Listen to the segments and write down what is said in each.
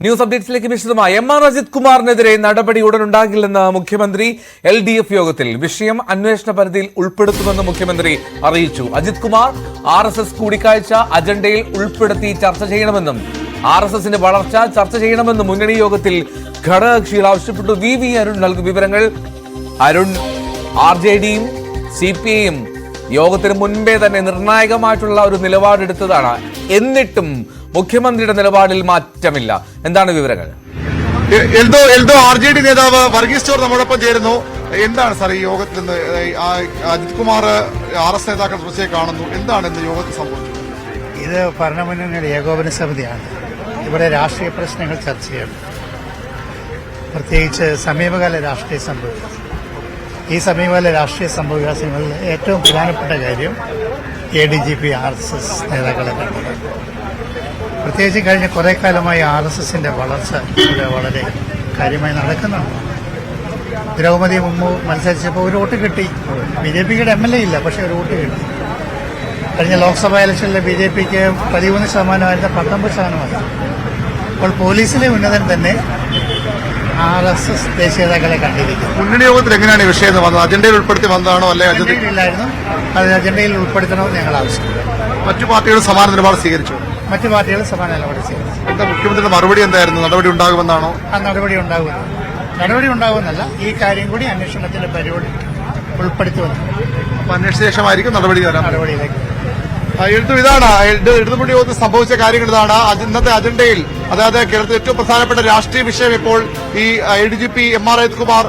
News അപ്ഡേറ്റ്സിലേക്ക് വിശദമായി. എം.ആർ. അജിത് കുമാറിനെതിരെ നടപടി ഉടനുണ്ടാകില്ലെന്ന് മുഖ്യമന്ത്രി LDF യോഗത്തിൽ. വിഷയം അന്വേഷണ പരിധിയിൽ ഉൾപ്പെടുത്തുമെന്ന് മുഖ്യമന്ത്രി അറിയിച്ചു. അജിത് കുമാർ RSS കൂടിക്കാഴ്ച അജണ്ടയിൽ ഉൾപ്പെടുത്തി ചർച്ച ചെയ്യണമെന്നും RSSന്റെ വളർച്ച ചർച്ച ചെയ്യണമെന്നും മുന്നണി യോഗത്തിൽ ഘടകകക്ഷികൾ ആവശ്യപ്പെട്ടു. VV അരുൺ നൽകും വിവരങ്ങൾ. അരുൺ, RJDയും CPIയും യോഗത്തിന് മുൻപേ തന്നെ നിർണായകമായിട്ടുള്ള ഒരു നിലപാടെടുത്തതാണ്. എന്നിട്ടും മുഖ്യമന്ത്രിയുടെ നിലപാടിൽ മാറ്റമില്ല. എന്താണ് വിവരങ്ങൾ? RJD നേതാവ് വർഗീസ് ചോർ നമ്മോടൊപ്പം ചേരുന്നു. എന്താണ് സാർ ഈ യോഗത്തിൽ നിന്ന് അജിത് കുമാർ RS നേതാക്കൾ തുടർച്ചയെ കാണുന്നു? എന്താണ് ഇന്ന് യോഗത്തിൽ സംഭവിച്ചത്? ഇത് ഭരണമുന്നണിയുടെ ഏകോപന സമിതിയാണ്. ഇവിടെ രാഷ്ട്രീയ പ്രശ്നങ്ങൾ ചർച്ച ചെയ്യണം, പ്രത്യേകിച്ച് സമീപകാല രാഷ്ട്രീയ സംഭവവികാസം. ഈ സമീപകാല രാഷ്ട്രീയ സംഭവവികാസങ്ങളിൽ ഏറ്റവും പ്രധാനപ്പെട്ട കാര്യം ADGP RSS നേതാക്കളെ കണ്ടത്. പ്രത്യേകിച്ച് കഴിഞ്ഞ കുറെ കാലമായി RSSന്റെ വളർച്ച ഇവിടെ വളരെ കാര്യമായി നടക്കുന്നുണ്ട്. ദ്രൗപദി മുമ്പ് മത്സരിച്ചപ്പോൾ ഒരു വോട്ട് കിട്ടി. BJPയുടെ MLA ഇല്ല, പക്ഷെ ഒരു വോട്ട് കിട്ടി. കഴിഞ്ഞ ലോക്സഭാ ഇലക്ഷനിലെ BJPക്ക് 13% 19%. അപ്പോൾ പോലീസിലെ ഉന്നതൻ തന്നെ RSS ദേശീയ നേതാക്കളെ കണ്ടിരിക്കുന്നു. മുന്നണി യോഗത്തിൽ എങ്ങനെയാണ് ഈ വിഷയം വന്നത്? അജണ്ടയിൽ ഉൾപ്പെടുത്തി വന്നതാണോ? അജണ്ടയിലില്ലായിരുന്നു. അത് അജണ്ടയിൽ ഉൾപ്പെടുത്തണമെന്ന് ഞങ്ങൾ ആവശ്യപ്പെട്ടു. മറ്റു പാർട്ടികൾ സമാന നിലപാട് സ്വീകരിച്ചു. മറ്റു പാർട്ടികൾ സമാന നിലപാട് സ്വീകരിച്ചു. എന്താ മുഖ്യമന്ത്രിയുടെ മറുപടി എന്തായിരുന്നു? നടപടി ഉണ്ടാകുമെന്നാണോ? നടപടി ഉണ്ടാകുമെന്നല്ല, ഈ കാര്യം കൂടി അന്വേഷണത്തിന്റെ പരിപാടി ഉൾപ്പെടുത്തി വന്നു. അപ്പൊ അന്വേഷിച്ച ശേഷമായിരിക്കും നടപടിയിലേക്ക്. ഇതാണ് ഇടതുമുന്നണി യോഗത്തിൽ സംഭവിച്ച കാര്യങ്ങൾ. ഇതാണ് ഇന്നത്തെ അജണ്ടയിൽ. അതായത് കേരളത്തിൽ ഏറ്റവും പ്രധാനപ്പെട്ട രാഷ്ട്രീയ വിഷയം ഇപ്പോൾ ഈ ADGP എം.ആർ. അജിത് കുമാർ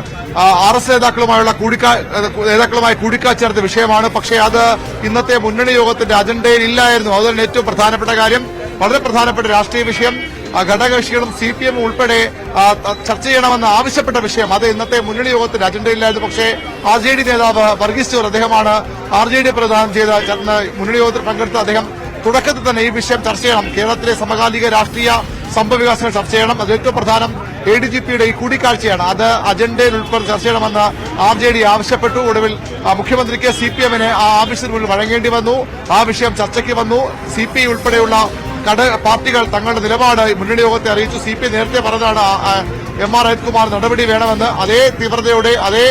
RS നേതാക്കളുമായി കൂടിക്കാഴ്ച നടത്തിയ വിഷയമാണ്. പക്ഷേ അത് ഇന്നത്തെ മുന്നണി യോഗത്തിന്റെ അജണ്ടയിൽ ഇല്ലായിരുന്നു. അതുതന്നെ ഏറ്റവും പ്രധാനപ്പെട്ട കാര്യം, വളരെ പ്രധാനപ്പെട്ട രാഷ്ട്രീയ വിഷയം, ഘടകകക്ഷികളും CPM ഉൾപ്പെടെ ചർച്ച ചെയ്യണമെന്ന് ആവശ്യപ്പെട്ട വിഷയം, അത് ഇന്നത്തെ മുന്നണി യോഗത്തിന്റെ അജണ്ടയിലായിരുന്നു. പക്ഷേ RJD നേതാവ് വർഗീസ് ചോർ, അദ്ദേഹമാണ് RJD പ്രദാനം ചെയ്ത മുന്നണി യോഗത്തിൽ പങ്കെടുത്ത അദ്ദേഹം തുടക്കത്തിൽ തന്നെ ഈ വിഷയം ചർച്ച ചെയ്യണം, കേരളത്തിലെ സമകാലിക രാഷ്ട്രീയ സംഭവവികാസങ്ങൾ ചർച്ച ചെയ്യണം, അത് ഏറ്റവും പ്രധാനം ADGPയുടെ ഈ കൂടിക്കാഴ്ചയാണ്, അത് അജണ്ടയിൽ ഉൾപ്പെടെ ചർച്ച ചെയ്യണമെന്ന് RJD ആവശ്യപ്പെട്ടു. ഒടുവിൽ മുഖ്യമന്ത്രിക്ക് CPMന് ആ ആവശ്യത്തിന് മുന്നിൽ വഴങ്ങേണ്ടി വന്നു. ആ വിഷയം ചർച്ചയ്ക്ക് വന്നു. CPI ഉൾപ്പെടെയുള്ള പാർട്ടികൾ തങ്ങളുടെ നിലപാട് മുന്നണി യോഗത്തെ അറിയിച്ചു. CPI നേരത്തെ പറഞ്ഞതാണ് എം.ആർ. അജിത് കുമാർ നടപടി വേണമെന്ന്. അതേ തീവ്രതയോടെ, അതേ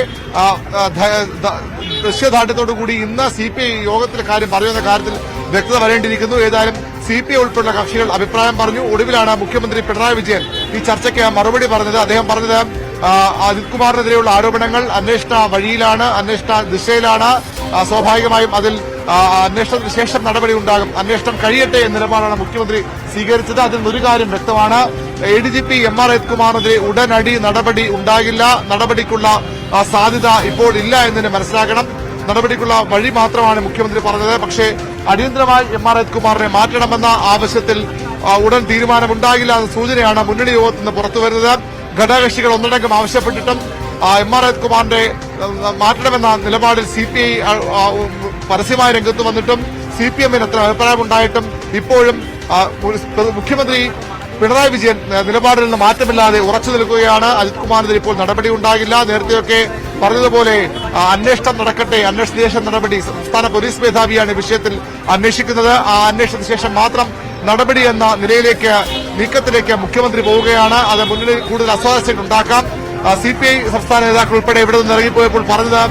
ദൃശ്യദാർഢ്യത്തോടു കൂടി ഇന്ന് CPI യോഗത്തിൽ കാര്യം പറയുന്ന കാര്യത്തിൽ വ്യക്തത വരേണ്ടിയിരിക്കുന്നു. ഏതായാലും CPI ഉൾപ്പെടെയുള്ള കക്ഷികൾ അഭിപ്രായം പറഞ്ഞു. ഒടുവിലാണ് മുഖ്യമന്ത്രി പിണറായി വിജയൻ ഈ ചർച്ചയ്ക്ക് മറുപടി പറഞ്ഞത്. അദ്ദേഹം പറഞ്ഞത് അജിത് കുമാറിനെതിരെയുള്ള ആരോപണങ്ങൾ അന്വേഷണ വഴിയിലാണ്, അന്വേഷണ ദിശയിലാണ്. സ്വാഭാവികമായും അതിൽ അന്വേഷണത്തിന് ശേഷം നടപടി ഉണ്ടാകും, അന്വേഷണം കഴിയട്ടെ എന്ന നിലപാടാണ് മുഖ്യമന്ത്രി സ്വീകരിച്ചത്. അതിൽ ഒരു കാര്യം വ്യക്തമാണ്, ADGP എം.ആർ. അജിത് കുമാറിനെതിരെ ഉടനടി നടപടി ഉണ്ടാകില്ല. നടപടിക്കുള്ള സാധ്യത ഇപ്പോൾ ഇല്ല എന്നതിന് മനസ്സിലാക്കണം. നടപടിക്കുള്ള വഴി മാത്രമാണ് മുഖ്യമന്ത്രി പറഞ്ഞത്. പക്ഷേ അടിയന്തരമായി എം.ആർ. അജിത് കുമാറിനെ മാറ്റണമെന്ന ആവശ്യത്തിൽ ഉടൻ തീരുമാനമുണ്ടാകില്ല എന്ന സൂചനയാണ് മുന്നണി യോഗത്തിൽ നിന്ന് പുറത്തുവരുന്നത്. ഘടകകക്ഷികൾ ഒന്നടങ്കം ആവശ്യപ്പെട്ടിട്ടും എം.ആർ. അജിത് കുമാറിനെ മാറ്റണമെന്ന നിലപാടിൽ CPI പരസ്യമായ രംഗത്ത് വന്നിട്ടും CPMന് എത്ര അഭിപ്രായമുണ്ടായിട്ടും ഇപ്പോഴും മുഖ്യമന്ത്രി പിണറായി വിജയൻ നിലപാടിൽ നിന്ന് മാറ്റമില്ലാതെ ഉറച്ചു നിൽക്കുകയാണ്. അജിത് കുമാറിനെതിരെ ഇപ്പോൾ നടപടി ഉണ്ടാകില്ല. നേരത്തെയൊക്കെ പറഞ്ഞതുപോലെ അന്വേഷണം നടക്കട്ടെ, അന്വേഷണ ശേഷം നടപടി. സംസ്ഥാന പോലീസ് മേധാവിയാണ് വിഷയത്തിൽ അന്വേഷിക്കുന്നത്. ആ അന്വേഷണത്തിന് ശേഷം മാത്രം നടപടി എന്ന നീക്കത്തിലേക്ക് മുഖ്യമന്ത്രി പോവുകയാണ്. അത് മുന്നിൽ കൂടുതൽ അസ്വാരസ്യം ഉണ്ടാക്കാം. CPI സംസ്ഥാന നേതാക്കൾ ഉൾപ്പെടെ ഇവിടെ നിന്ന് ഇറങ്ങിപ്പോയപ്പോൾ പറഞ്ഞത്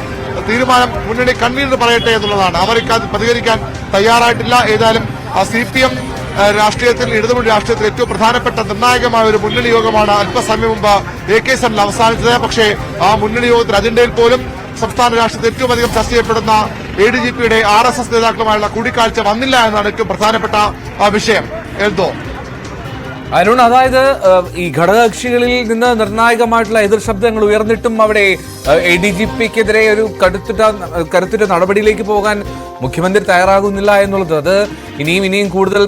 തീരുമാനം മുന്നണി കൺവീനർ പറയട്ടെ എന്നുള്ളതാണ്. അവർക്ക് പ്രതികരിക്കാൻ തയ്യാറായിട്ടില്ല. ഏതായാലും CPM രാഷ്ട്രീയത്തിൽ, ഇടതുമുന്നണി രാഷ്ട്രീയത്തിൽ ഏറ്റവും പ്രധാനപ്പെട്ട നിർണായകമായ ഒരു മുന്നണി യോഗമാണ് അല്പസമയം മുമ്പ് AK സെന്ററിൽ അവസാനിച്ചത്. പക്ഷേ ആ മുന്നണി യോഗത്തിൽ അജണ്ടയിൽ പോലും സംസ്ഥാന രാഷ്ട്രീയത്തിൽ ഏറ്റവും അധികം ചർച്ച ചെയ്യപ്പെടുന്ന ADGPയുടെ RSS നേതാക്കളുമായുള്ള കൂടിക്കാഴ്ച വന്നില്ല എന്നാണ് ഏറ്റവും പ്രധാനപ്പെട്ട വിഷയം. അരുൺ, അതായത് ഈ ഘടകകക്ഷികളിൽ നിന്ന് നിർണായകമായിട്ടുള്ള എതിർ ശബ്ദങ്ങൾ ഉയർന്നിട്ടും അവിടെ ADGPക്കെതിരെ ഒരു കരുത്തുറ്റ നടപടിയിലേക്ക് പോകാൻ മുഖ്യമന്ത്രി തയ്യാറാകുന്നില്ല എന്നുള്ളത്, അത് ഇനിയും കൂടുതൽ